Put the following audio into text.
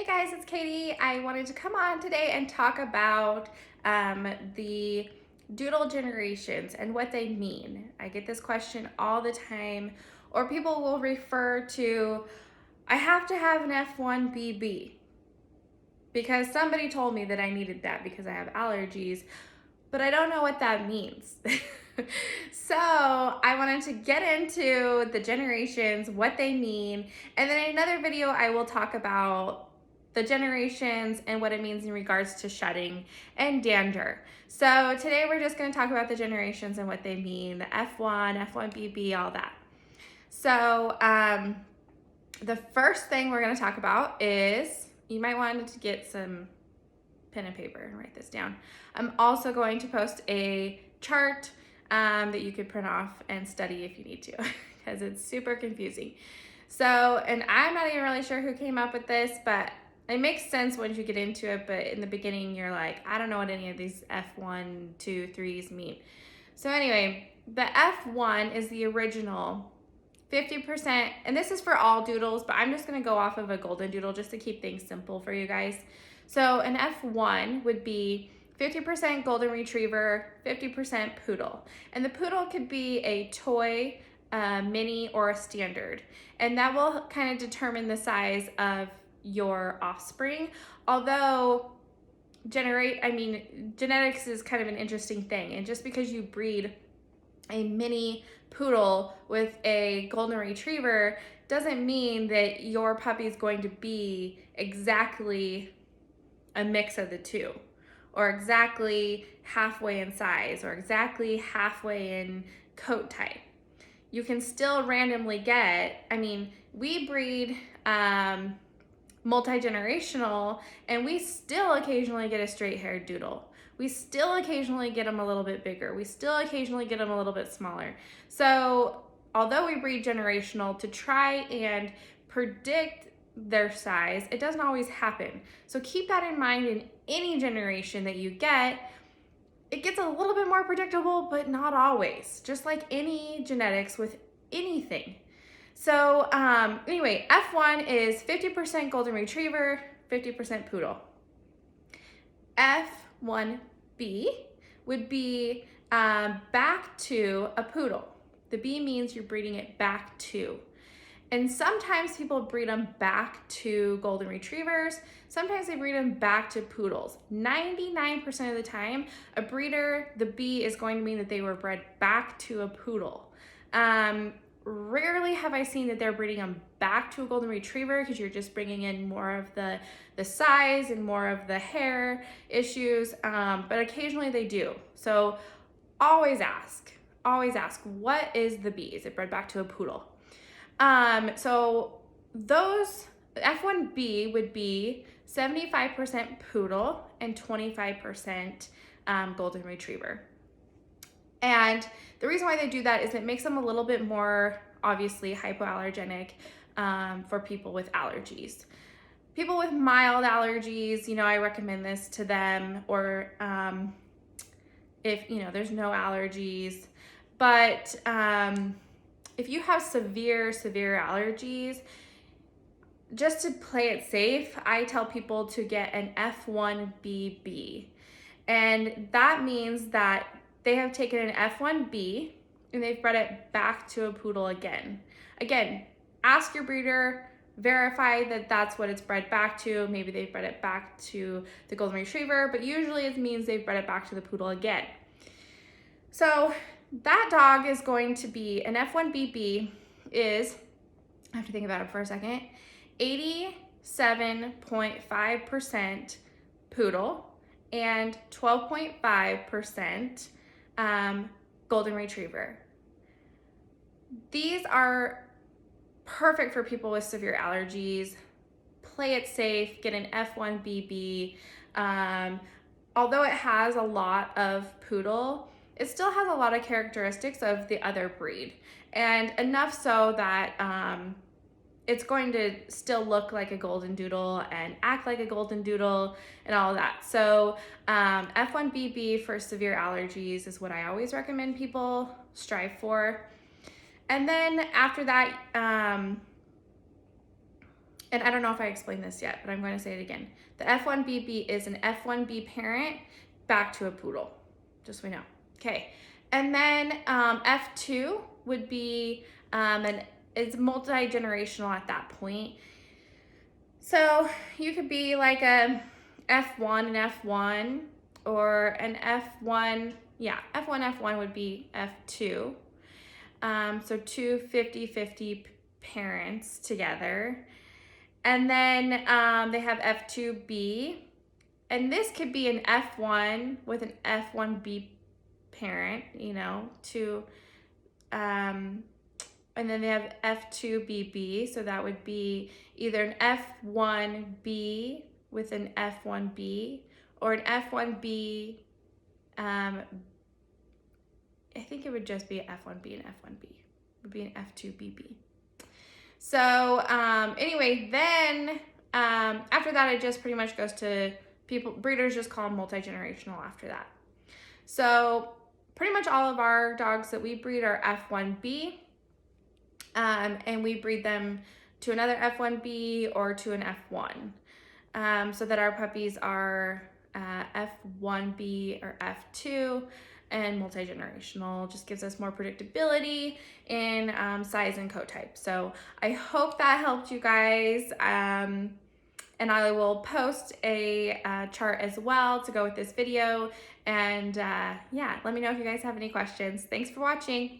Hey guys, it's Katie. I wanted to come on today and talk about the Doodle generations and what they mean. I get this question all the time, or people will refer to, I have to have an F1BB because somebody told me that I needed that because I have allergies, but I don't know what that means. So I wanted to get into the generations, what they mean, and then in another video I will talk about the generations and what it means in regards to shedding and dander. So today we're just going to talk about the generations and what they mean, the F1, F1BB, all that. So the first thing we're going to talk about is, you might want to get some pen and paper and write this down. I'm also going to post a chart that you could print off and study if you need to, because it's super confusing. So, and I'm not even really sure who came up with this, but it makes sense once you get into it, but in the beginning you're like, I don't know what any of these F1, 2, 3s mean. So anyway, the F1 is the original 50%, and this is for all doodles, but I'm just gonna go off of a Goldendoodle just to keep things simple for you guys. So an F1 would be 50% Golden Retriever, 50% Poodle. And the Poodle could be a toy, mini, or a standard. And that will kind of determine the size of your offspring. Although genetics is kind of an interesting thing. And just because you breed a mini poodle with a golden retriever doesn't mean that your puppy is going to be exactly a mix of the two, or exactly halfway in size, or exactly halfway in coat type. You can still randomly get, we breed multi-generational, and we still occasionally get a straight-haired doodle. We still occasionally get them a little bit bigger. We still occasionally get them a little bit smaller. So although we breed generational to try and predict their size, it doesn't always happen. So keep that in mind in any generation that you get. It gets a little bit more predictable, but not always, just like any genetics with anything. So anyway, F1 is 50% Golden Retriever, 50% Poodle. F1B would be back to a Poodle. The B means you're breeding it back to. And sometimes people breed them back to Golden Retrievers. Sometimes they breed them back to Poodles. 99% of the time, a breeder, the B is going to mean that they were bred back to a Poodle. Rarely have I seen that they're breeding them back to a Golden Retriever, because you're just bringing in more of the size and more of the hair issues, but occasionally they do. So always ask, what is the B? Is it bred back to a Poodle? So those F1B would be 75% Poodle and 25% Golden Retriever. And the reason why they do that is it makes them a little bit more, obviously, hypoallergenic for people with allergies. People with mild allergies, I recommend this to them, or if, there's no allergies. But if you have severe allergies, just to play it safe, I tell people to get an F1BB. And that means that they have taken an F1B and they've bred it back to a Poodle again. Again, ask your breeder, verify that that's what it's bred back to. Maybe they've bred it back to the Golden Retriever, but usually it means they've bred it back to the Poodle again. So that dog is going to be, an F1BB is, I have to think about it for a second, 87.5% Poodle and 12.5% Golden Retriever. These are perfect for people with severe allergies. Play it safe, get an F1BB. Although it has a lot of Poodle, it still has a lot of characteristics of the other breed, and enough so that it's going to still look like a Goldendoodle and act like a Goldendoodle and all of that. So F1BB for severe allergies is what I always recommend people strive for. And then after that, and I don't know if I explained this yet, but I'm going to say it again. The F1BB is an F1B parent back to a poodle, just so we know. Okay, and then F2 would be, it's multi-generational at that point. So you could be like a F1 and F1, or an F1, yeah, F1, F1 would be F2. So two 50-50 parents together. And then they have F2B, and this could be an F1 with an F1B parent, you know, and then they have F2BB, so that would be either an F1B with an F1B, or an F1B, I think it would just be F1B and F1B. It would be an F2BB. So anyway, then after that, it just pretty much goes to breeders just call them multi-generational after that. So pretty much all of our dogs that we breed are F1B, and we breed them to another F1B or to an F1, so that our puppies are F1B or F2, and multi-generational. Just gives us more predictability in size and coat type. So I hope that helped you guys. And I will post a chart as well to go with this video. And yeah, let me know if you guys have any questions. Thanks for watching.